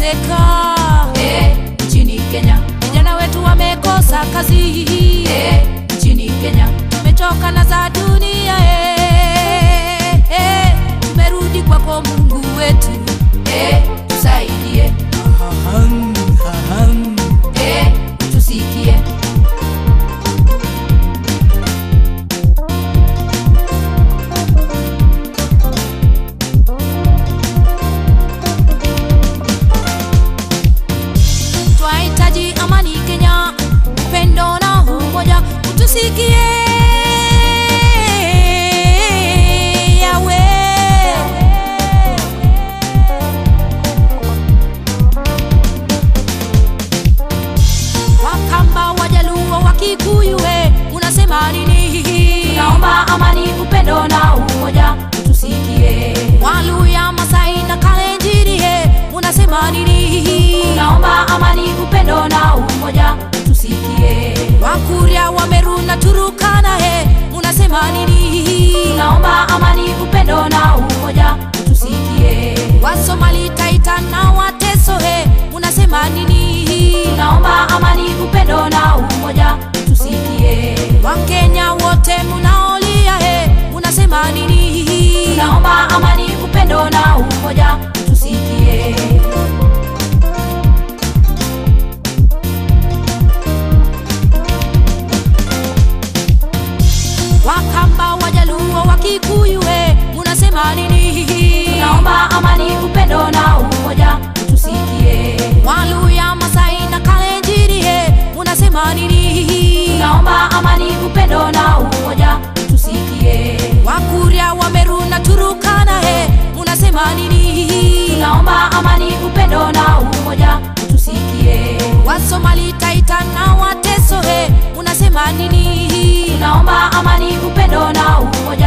yameteseka nchini Kenya. Vijana wetu wamekosa kazi nchini Kenya. Tumechoka na za dunia tumerudi kwako Mungu wetu tusaidie. Tusikie. Twahitaji amani Kenya, upendo na umoja, utusikie Yahweh. Wakamba, Wajaluo, Wakikuyu, unasema nini? Tunaomba amani, upendo na umoja, utusikie. Waluya, Masai na Kalenjin, unasema nini? Tunaomba amani, upendo na umoja, utusikie. Wakuria, Wameru na Turukana, unasema nini? Tunaomba amani, upendo na umoja, utusikie. Wasomali, Taita na Wateso, unasema nini? Tunaomba amani, upendo na umoja, utusikie. Wakenya wote munaolia, unasema nini? Tunaomba amani, upendo na umoja, utusikie. Wakamba, Wajaluo, Wakikuyu, unasema nini? Tunaomba amani, upendo na umoja, utusikie. Waluya, Masai na Kalenjin, unasema nini? Tunaomba amani, upendo na umoja, utusikie. Wakuria, Wameru na Turukana, unasema nini? Tunaomba amani, upendo na umoja, utusikie. Wasomali, Taita na Wateso, unasema nini? Tunaomba amani, upendo na umoja